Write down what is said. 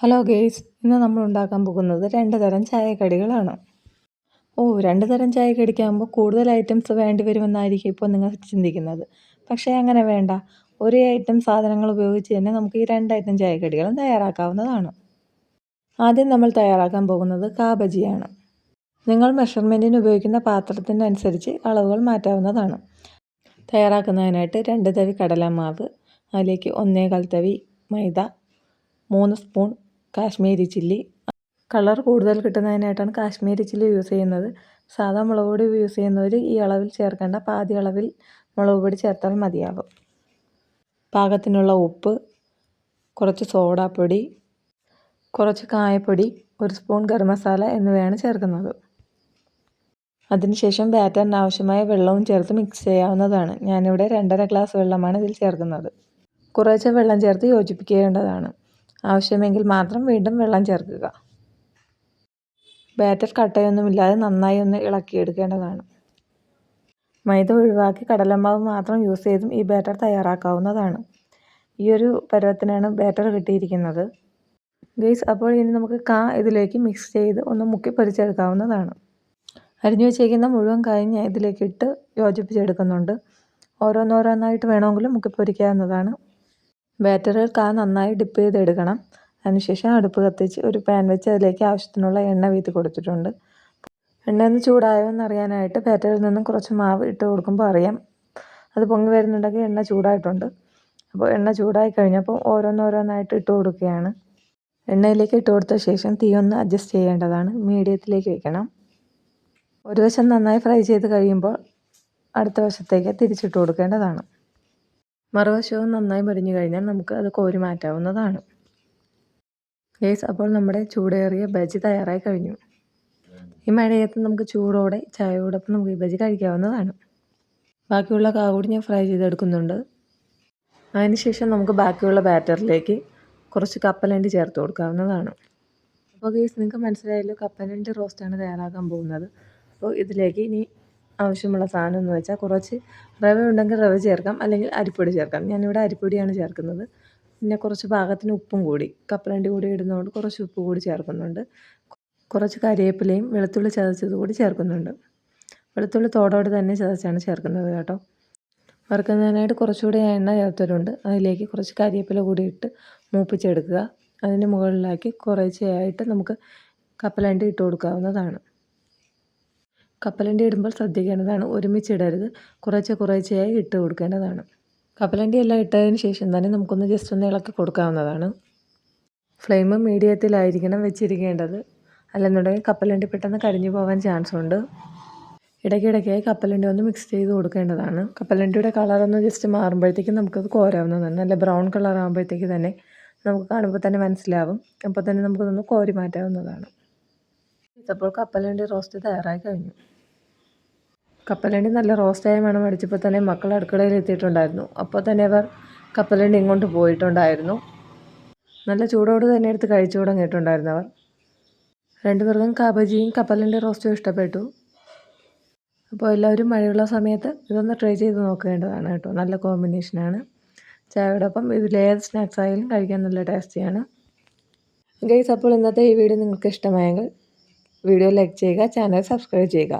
Hello guys, ഇന്ന് നമ്മൾ ഉണ്ടാക്കാൻ പോകുന്നത് 2 തരം ചായക്കടികളാണ്. 2 തരം ചായക്കടിക്കാകുമ്പോൾ കൂടുതൽ ഐറ്റംസ് വേണ്ടി വരുമെന്നായിരിക്കും ഇപ്പോൾ നിങ്ങൾ ചിന്തിക്കുന്നത്. പക്ഷേ അങ്ങനെ വേണ്ട. ഒരേ ഐറ്റം സാധനങ്ങൾ ഉപയോഗിച്ച് തന്നെ നമുക്ക് ഈ 2 ഐറ്റം ചായക്കടികളും തയ്യാറാക്കാവുന്നതാണ്. ആദ്യം നമ്മൾ തയ്യാറാക്കാൻ പോകുന്നത് കാ ബജിയാണ്. നിങ്ങൾ മെഷർമെൻറ്റിന് ഉപയോഗിക്കുന്ന പാത്രത്തിനനുസരിച്ച് അളവുകൾ മാറ്റാവുന്നതാണ്. തയ്യാറാക്കുന്നതിനായിട്ട് 2 തവി കടലമാവ്, അതിലേക്ക് 1/4 തവി മൈദ, 3 സ്പൂൺ കാശ്മീരി ചില്ലി. കളർ കൂടുതൽ കിട്ടുന്നതിനായിട്ടാണ് കാശ്മീരി ചില്ലി യൂസ് ചെയ്യുന്നത്. സാധാ മുളക് പൊടി യൂസ് ചെയ്യുന്നവർ ഈ അളവിൽ ചേർക്കേണ്ട, പാതി അളവിൽ മുളക് പൊടി ചേർത്താൽ മതിയാകും. പാകത്തിനുള്ള ഉപ്പ്, കുറച്ച് സോഡാപ്പൊടി, കുറച്ച് കായപ്പൊടി, 1 സ്പൂൺ ഗരം മസാല എന്നിവയാണ് ചേർക്കുന്നത്. അതിനുശേഷം ബാറ്ററിന് ആവശ്യമായ വെള്ളവും ചേർത്ത് മിക്സ് ചെയ്യാവുന്നതാണ്. ഞാനിവിടെ 2.5 ഗ്ലാസ് വെള്ളമാണ് ഇതിൽ ചേർക്കുന്നത്. കുറേശ്ശെ വെള്ളം ചേർത്ത് യോജിപ്പിക്കേണ്ടതാണ്. ആവശ്യമെങ്കിൽ മാത്രം വീണ്ടും വെള്ളം ചേർക്കുക. ബാറ്റർ കട്ടയൊന്നുമില്ലാതെ നന്നായി ഒന്ന് ഇളക്കിയെടുക്കേണ്ടതാണ്. മൈദ ഒഴിവാക്കി കടലമാവ് മാത്രം യൂസ് ചെയ്തും ഈ ബാറ്റർ തയ്യാറാക്കാവുന്നതാണ്. ഈ ഒരു പരുവത്തിനാണ് ബാറ്റർ കിട്ടിയിരിക്കുന്നത്. ഗൈസ്, അപ്പോൾ ഇനി നമുക്ക് ഇതിലേക്ക് മിക്സ് ചെയ്ത് ഒന്ന് മുക്കി പൊരിച്ചെടുക്കാവുന്നതാണ്. അരിഞ്ഞു വെച്ചേക്കുന്ന മുഴുവൻ കായും ഞാൻ ഇതിലേക്ക് ഇട്ട് യോജിപ്പിച്ചെടുക്കുന്നുണ്ട്. ഓരോന്നോരോന്നായിട്ട് വേണമെങ്കിലും മുക്കി പൊരിക്കാവുന്നതാണ്. ബാറ്ററിൽ നന്നായി ഡിപ്പ് ചെയ്തെടുക്കണം. അതിനുശേഷം അടുപ്പ് കത്തിച്ച് ഒരു പാൻ വെച്ച് അതിലേക്ക് ആവശ്യത്തിനുള്ള എണ്ണ വീത്തി കൊടുത്തിട്ടുണ്ട്. എണ്ണ ഒന്ന് ചൂടായോ എന്നറിയാനായിട്ട് ബാറ്ററിൽ നിന്നും കുറച്ച് മാവ് ഇട്ട് കൊടുക്കുമ്പോൾ അറിയാം. അത് പൊങ്ങി വരുന്നുണ്ടെങ്കിൽ എണ്ണ ചൂടായിട്ടുണ്ട്. അപ്പോൾ എണ്ണ ചൂടായി കഴിഞ്ഞപ്പോൾ ഓരോന്നോരോന്നായിട്ട് ഇട്ട് കൊടുക്കുകയാണ്. എണ്ണയിലേക്ക് ഇട്ട് കൊടുത്ത ശേഷം തീ ഒന്ന് അഡ്ജസ്റ്റ് ചെയ്യേണ്ടതാണ്. മീഡിയത്തിലേക്ക് വയ്ക്കണം. ഒരു വശം നന്നായി ഫ്രൈ ചെയ്ത് കഴിയുമ്പോൾ അടുത്ത വശത്തേക്ക് തിരിച്ചിട്ട് കൊടുക്കേണ്ടതാണ്. മറുവശവും നന്നായി മുരിഞ്ഞു കഴിഞ്ഞാൽ നമുക്ക് അത് കോരി മാറ്റാവുന്നതാണ്. ഗൈസ്, അപ്പോൾ നമ്മുടെ ചൂടേറിയ ബജി തയ്യാറായി കഴിഞ്ഞു. ഈ മഴയത്ത് നമുക്ക് ചൂടോടെ ചായയോടൊപ്പം നമുക്ക് ഈ ബജി കഴിക്കാവുന്നതാണ്. ബാക്കിയുള്ള കൂടി ഞാൻ ഫ്രൈ ചെയ്തെടുക്കുന്നുണ്ട്. അതിനുശേഷം നമുക്ക് ബാക്കിയുള്ള ബാറ്ററിലേക്ക് കുറച്ച് കപ്പലണ്ടി ചേർത്ത് കൊടുക്കാവുന്നതാണ്. അപ്പോൾ ഗൈസ്, നിങ്ങൾക്ക് മനസ്സിലായല്ലോ, കപ്പലണ്ടി റോസ്റ്റാണ് തയ്യാറാക്കാൻ പോകുന്നത്. അപ്പോൾ ഇതിലേക്ക് ഇനി ആവശ്യമുള്ള സാധനം എന്ന് വെച്ചാൽ കുറച്ച് റവ ഉണ്ടെങ്കിൽ റവ ചേർക്കാം, അല്ലെങ്കിൽ അരിപ്പൊടി ചേർക്കാം. ഞാനിവിടെ അരിപ്പൊടിയാണ് ചേർക്കുന്നത്. പിന്നെ കുറച്ച് പാകത്തിന് ഉപ്പും കൂടി, കപ്പലണ്ടി കൂടി ഇടുന്നതുകൊണ്ട് കുറച്ച് ഉപ്പ് കൂടി ചേർക്കുന്നുണ്ട്. കുറച്ച് കരിവേപ്പിലയും വെളുത്തുള്ളി ചതച്ചത് കൂടി ചേർക്കുന്നുണ്ട്. വെളുത്തുള്ളി തോടോടെ തന്നെ ചതച്ചാണ് ചേർക്കുന്നത് കേട്ടോ. വറുക്കുന്നതിനായിട്ട് കുറച്ചുകൂടി എണ്ണ ചേർത്തിട്ടുണ്ട്. അതിലേക്ക് കുറച്ച് കരിവേപ്പില കൂടി ഇട്ട് മൂപ്പിച്ചെടുക്കുക. അതിന് മുകളിലാക്കി കുറേശ്ശെയായിട്ട് നമുക്ക് കപ്പലണ്ടി ഇട്ട് കൊടുക്കാവുന്നതാണ്. കപ്പലണ്ടി ഇടുമ്പോൾ ശ്രദ്ധിക്കേണ്ടതാണ്, ഒരുമിച്ചിടരുത്, കുറേശ്ശെയായി ഇട്ട് കൊടുക്കേണ്ടതാണ്. കപ്പലണ്ടി എല്ലാം ഇട്ടതിന് ശേഷം തന്നെ നമുക്കൊന്ന് ജസ്റ്റ് ഒന്ന് ഇളക്കി കൊടുക്കാവുന്നതാണ്. ഫ്ലെയിം മീഡിയത്തിലായിരിക്കണം വെച്ചിരിക്കേണ്ടത്. അല്ലെന്നുണ്ടെങ്കിൽ കപ്പലണ്ടി പെട്ടെന്ന് കരിഞ്ഞു പോകാൻ ചാൻസ് ഉണ്ട്. ഇടയ്ക്കിടയ്ക്കായി കപ്പലണ്ടി ഒന്ന് മിക്സ് ചെയ്ത് കൊടുക്കേണ്ടതാണ്. കപ്പലണ്ടിയുടെ കളറൊന്ന് ജസ്റ്റ് മാറുമ്പോഴത്തേക്കും നമുക്കത് കോരാവുന്നതാണ്. നല്ല ബ്രൗൺ കളർ ആകുമ്പോഴത്തേക്ക് തന്നെ നമുക്ക് കാണുമ്പോൾ തന്നെ മനസ്സിലാവും. അപ്പോൾ തന്നെ നമുക്കതൊന്ന് കോരി മാറ്റാവുന്നതാണ്. അപ്പോൾ കപ്പലണ്ടി റോസ്റ്റ് തയ്യാറായി കഴിഞ്ഞു. കപ്പലണ്ടി നല്ല റോസ്റ്റായ മണം അടിച്ചപ്പോൾ തന്നെ മക്കൾ അടുക്കളയിൽ എത്തിയിട്ടുണ്ടായിരുന്നു. അപ്പോൾ തന്നെ അവർ കപ്പലണ്ടി ഇങ്ങോട്ട് പോയിട്ടുണ്ടായിരുന്നു. നല്ല ചൂടോട് തന്നെ എടുത്ത് കഴിച്ചു തുടങ്ങിയിട്ടുണ്ടായിരുന്നു അവർ. രണ്ടുപേർക്കും കാബജിയും കപ്പലണ്ടി റോസ്റ്റും ഇഷ്ടപ്പെട്ടു. അപ്പോൾ എല്ലാവരും മഴയുള്ള സമയത്ത് ഇതൊന്ന് ട്രൈ ചെയ്ത് നോക്കേണ്ടതാണ് കേട്ടോ. നല്ല കോമ്പിനേഷനാണ്. ചായയോടൊപ്പം ഇതിലേത് സ്നാക്സ് ആയാലും കഴിക്കാൻ നല്ല ടേസ്റ്റിയാണ്. ഗൈസ്, അപ്പോൾ ഇന്നത്തെ ഈ വീഡിയോ നിങ്ങൾക്ക് ഇഷ്ടമായെങ്കിൽ വീഡിയോ ലൈക്ക് ചെയ്യുക, ചാനൽ സബ്സ്ക്രൈബ് ചെയ്യുക.